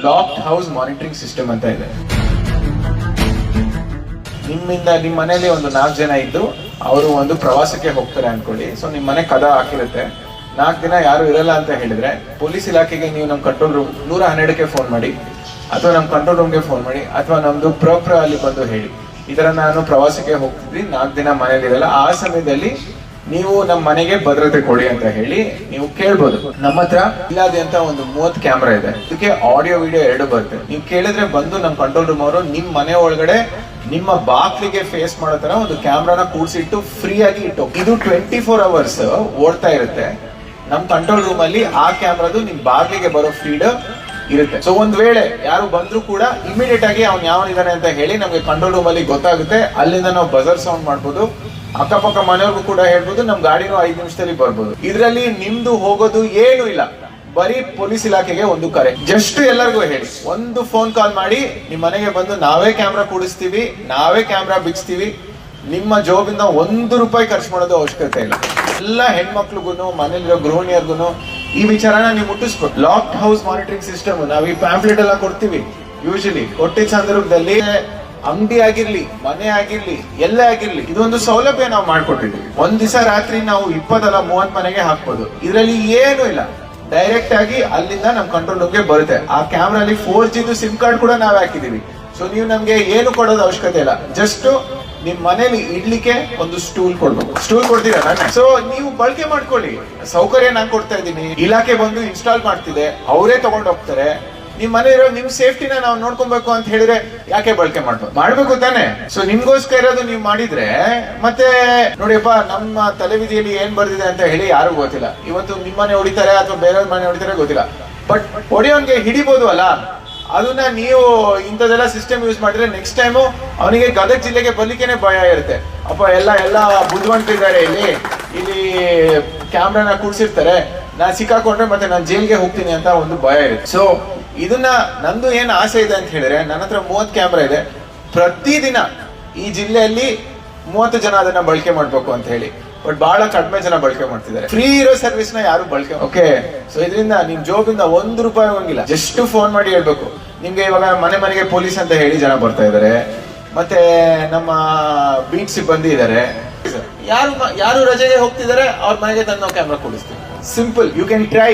Locked house monitoring system ಅಂತ ಇದೆ. ನಿಮ್ಮ ಮನೆಯಲ್ಲಿ ಒಂದು 4 ಜನ ಇದ್ದು ಅವರು ಒಂದು ಪ್ರವಾಸಕ್ಕೆ ಹೋಗ್ತಾರೆ ಅನ್ಕೊಳ್ಳಿ. ಸೊ ನಿಮ್ಮ ಮನೆ ಕದ ಹಾಕಿರುತ್ತೆ, 4 ದಿನ ಯಾರು ಇರಲ್ಲ ಅಂತ ಹೇಳಿದ್ರೆ ಪೊಲೀಸ್ ಇಲಾಖೆಗೆ ನೀವು ನಮ್ಮ ಕಂಟ್ರೋಲ್ ರೂಮ್ 112ಕ್ಕೆ ಫೋನ್ ಮಾಡಿ, ಅಥವಾ ನಮ್ಮ ಕಂಟ್ರೋಲ್ ರೂಮ್ಗೆ ಫೋನ್ ಮಾಡಿ, ಅಥವಾ ನಮ್ದು ಪ್ರೋಪ್ರ ಅಲ್ಲಿ ಬಂದು ಹೇಳಿ, ಈ ತರ ನಾನು ಪ್ರವಾಸಕ್ಕೆ ಹೋಗ್ತಿದ್ವಿ, 4 ದಿನ ಮನೇಲಿ ಇರಲ್ಲ, ಆ ಸಮಯದಲ್ಲಿ ನೀವು ನಮ್ಮ ಮನೆಗೆ ಭದ್ರತೆ ಕೊಡಿ ಅಂತ ಹೇಳಿ ನೀವು ಕೇಳ್ಬೋದು. ನಮ್ಮ ಹತ್ರ ಇಲ್ಲಾದೆ ಒಂದು 30 ಕ್ಯಾಮ್ರಾ ಇದೆ. ಇದಕ್ಕೆ ಆಡಿಯೋ ವಿಡಿಯೋ 2 ಬರುತ್ತೆ. ನೀವು ಕೇಳಿದ್ರೆ ಬಂದು ನಮ್ಮ ಕಂಟ್ರೋಲ್ ರೂಮ್ ಅವರು ನಿಮ್ ಮನೆ ಒಳಗಡೆ ನಿಮ್ಮ ಬಾಕ್ಲಿಗೆ ಫೇಸ್ ಮಾಡೋ ತರ ಒಂದು ಕ್ಯಾಮ್ರಾನ ಕೂಡ್ಸಿಟ್ಟು ಫ್ರೀ ಆಗಿ ಇಟ್ಟು, ಇದು 24 hours ಓಡ್ತಾ ಇರುತ್ತೆ. ನಮ್ ಕಂಟ್ರೋಲ್ ರೂಮ್ ಅಲ್ಲಿ ಆ ಕ್ಯಾಮ್ರಾದು ನಿಮ್ ಬಾಗ್ಲಿಗೆ ಬರೋ ಫೀಡ್ ಇರುತ್ತೆ. ಸೊ ಒಂದ್ ವೇಳೆ ಯಾರು ಬಂದ್ರು ಕೂಡ ಇಮಿಡಿಯೇಟ್ ಆಗಿ ಅವ್ನು ಯಾವನಿದಾನೆ ಅಂತ ಹೇಳಿ ನಮ್ಗೆ ಕಂಟ್ರೋಲ್ ರೂಮ್ ಅಲ್ಲಿ ಗೊತ್ತಾಗುತ್ತೆ. ಅಲ್ಲಿಂದ ನಾವು ಬಜರ್ ಸೌಂಡ್ ಮಾಡ್ಬೋದು, ಅಕ್ಕಪಕ್ಕ ಮನೆಯವ್ರಿಗೂ ಕೂಡ ಹೇಳ್ಬೋದು, ನಮ್ ಗಾಡಿನೂ 5 ನಿಮಿಷದಲ್ಲಿ ಬರ್ಬೋದು. ಇದ್ರಲ್ಲಿ ನಿಮ್ದು ಹೋಗೋದು ಏನು ಇಲ್ಲ, ಬರೀ ಪೊಲೀಸ್ ಇಲಾಖೆಗೆ ಒಂದು ಕರೆ. ಜಸ್ಟ್ ಎಲ್ಲರಿಗೂ ಹೇಳಿ, ಒಂದು ಫೋನ್ ಕಾಲ್ ಮಾಡಿ ನಿಮ್ ಮನೆಗೆ ಬಂದು ನಾವೇ ಕ್ಯಾಮ್ರಾ ಕೂಡಿಸ್ತೀವಿ, ನಾವೇ ಕ್ಯಾಮ್ರಾ ಬಿಡಿಸ್ತೀವಿ. ನಿಮ್ಮ ಜೋಬಿಂದ 1 ರೂಪಾಯಿ ಖರ್ಚು ಮಾಡೋದು ಅವಶ್ಯಕತೆ ಇಲ್ಲ. ಎಲ್ಲ ಹೆಣ್ಮಕ್ಳಿಗೂ ಮನೇಲಿರೋ ಗೃಹಿಣಿಯರ್ಗು ಈ ವಿಚಾರನ ನೀವು ಮುಟ್ಟಿಸ್ಬೇಕು. ಲಾಕ್ಡ್ ಹೌಸ್ ಮಾನಿಟರಿಂಗ್ ಸಿಸ್ಟಮ್ ನಾವು ಈ ಪ್ಯಾಂಫ್ಲೆಟ್ ಎಲ್ಲ ಕೊಡ್ತೀವಿ. ಯೂಶಲಿ ಕೊಟ್ಟಿದ್ದ ಸಂದರ್ಭದಲ್ಲಿ ಅಂಗಡಿ ಆಗಿರ್ಲಿ, ಮನೆ ಆಗಿರ್ಲಿ, ಎಲ್ಲೇ ಆಗಿರ್ಲಿ, ಇದೊಂದು ಸೌಲಭ್ಯ ನಾವು ಮಾಡ್ಕೊಟ್ಟಿದ್ದೀವಿ. ಒಂದ್ ದಿವಸ ರಾತ್ರಿ ನಾವು 20 ಅಲ್ಲ 30 ಮನೆಗೆ ಹಾಕ್ಬೋದು. ಇದರಲ್ಲಿ ಏನು ಇಲ್ಲ, ಡೈರೆಕ್ಟ್ ಆಗಿ ಅಲ್ಲಿಂದ ನಮ್ ಕಂಟ್ರೋಲ್ ರೂಮ್ಗೆ ಬರುತ್ತೆ. ಆ ಕ್ಯಾಮ್ರಲ್ಲಿ 4G ಸಿಮ್ ಕಾರ್ಡ್ ಕೂಡ ನಾವೇ ಹಾಕಿದೀವಿ. ಸೊ ನೀವು ನಮ್ಗೆ ಏನು ಕೊಡೋದು ಅವಶ್ಯಕತೆ ಇಲ್ಲ, ಜಸ್ಟ್ ನಿಮ್ ಮನೇಲಿ ಇಡ್ಲಿಕ್ಕೆ ಒಂದು ಸ್ಟೂಲ್ ಕೊಡ್ಬೇಕು. ಸ್ಟೂಲ್ ಕೊಡ್ತೀರಾ ನಾನು, ಸೊ ನೀವು ಬಳಕೆ ಮಾಡ್ಕೊಳ್ಳಿ. ಸೌಕರ್ಯ ನಾನು ಕೊಡ್ತಾ ಇದ್ದೀನಿ, ಇಲಾಖೆ ಬಂದು ಇನ್ಸ್ಟಾಲ್ ಮಾಡ್ತಿದೆ, ಅವರೇ ತಗೊಂಡ್ ಹೋಗ್ತಾರೆ. ನಿಮ್ ಮನೆ ಇರೋ ನಿಮ್ ಸೇಫ್ಟಿನ ನಾವು ನೋಡ್ಕೊಬೇಕು ಅಂತ ಹೇಳಿದ್ರೆ ಯಾಕೆ ಬಳಕೆ ಮಾಡ್ಬೇಕು ತಾನೆ. ಸೊ ನಿಮ್ಗೋಸ್ಕರ ಇರೋದು ನೀವು ಮಾಡಿದ್ರೆ ಮತ್ತೆ ನೋಡಿಯಪ್ಪ, ನಮ್ಮ ತಲೆವಿಧಿಯಲ್ಲಿ ಏನ್ ಬರ್ದಿದೆ ಅಂತ ಹೇಳಿ ಯಾರಿಗೂ ಗೊತ್ತಿಲ್ಲ. ಇವತ್ತು ನಿಮ್ ಮನೆ ಹೊಡಿತಾರೆ ಅಥವಾ ಬೇರೆಯವ್ರ ಮನೆ ಹೊಡಿತಾರೆ ಗೊತ್ತಿಲ್ಲ, ಬಟ್ ಹೊಡಿಯೋನ್ಗೆ ಹಿಡಿಬಹುದು ಅಲ್ಲ. ಅದನ್ನ ನೀವು ಇಂಥದೆಲ್ಲ ಸಿಸ್ಟಮ್ ಯೂಸ್ ಮಾಡಿದ್ರೆ ನೆಕ್ಸ್ಟ್ ಟೈಮು ಅವನಿಗೆ ಗದಗ ಜಿಲ್ಲೆಗೆ ಬರ್ಲಿಕ್ಕೇನೆ ಭಯ ಇರುತ್ತೆ. ಅಪ್ಪ ಎಲ್ಲ ಬುದ್ಧಿವಂತಿದ್ದಾರೆ, ಇಲ್ಲಿ ಕ್ಯಾಮ್ರಾನ ಕೂಡ್ಸಿರ್ತಾರೆ, ನಾನ್ ಸಿಕ್ಕಾಕೊಂಡ್ರೆ ಮತ್ತೆ ನಾನು ಜೈಲ್ಗೆ ಹೋಗ್ತೀನಿ ಅಂತ ಒಂದು ಭಯ ಇರುತ್ತೆ. ಸೊ ಇದನ್ನ ನಂದು ಏನ್ ಆಸೆ ಇದೆ ಅಂತ ಹೇಳಿದ್ರೆ, ನನ್ನ ಹತ್ರ 30 ಕ್ಯಾಮ್ರಾ ಇದೆ. ಪ್ರತಿದಿನ ಈ ಜಿಲ್ಲೆಯಲ್ಲಿ 30 ಜನ ಅದನ್ನ ಬಳಕೆ ಮಾಡ್ಬೇಕು ಅಂತ ಹೇಳಿ, ಬಟ್ ಬಹಳ ಕಡಿಮೆ ಜನ ಬಳಕೆ ಮಾಡ್ತಿದ್ದಾರೆ. ಫ್ರೀ ಇರೋ ಸರ್ವಿಸ್ ನ ಯಾರು ಬಳಕೆ. ಓಕೆ, ಸೊ ಇದರಿಂದ ನಿಮ್ ಜೋಬಿಂದ 1 ರೂಪಾಯಿ ಹೋಗಿಲ್ಲ. ಜಸ್ಟ್ ಫೋನ್ ಮಾಡಿ ಹೇಳ್ಬೇಕು. ನಿಮ್ಗೆ ಇವಾಗ ಮನೆಗೆ ಪೊಲೀಸ್ ಅಂತ ಹೇಳಿ ಜನ ಬರ್ತಾ ಇದಾರೆ, ಮತ್ತೆ ನಮ್ಮ ಬೀಟ್ ಸಿಬ್ಬಂದಿ ಇದಾರೆ. ಯಾರು ರಜೆಗೆ ಹೋಗ್ತಿದ್ದಾರೆ ಅವ್ರ ಮನೆಗೆ ತಂದು ನಾವು ಕ್ಯಾಮ್ರಾ ಕೊಡಿಸ್ತೀವಿ. Simple, you can try.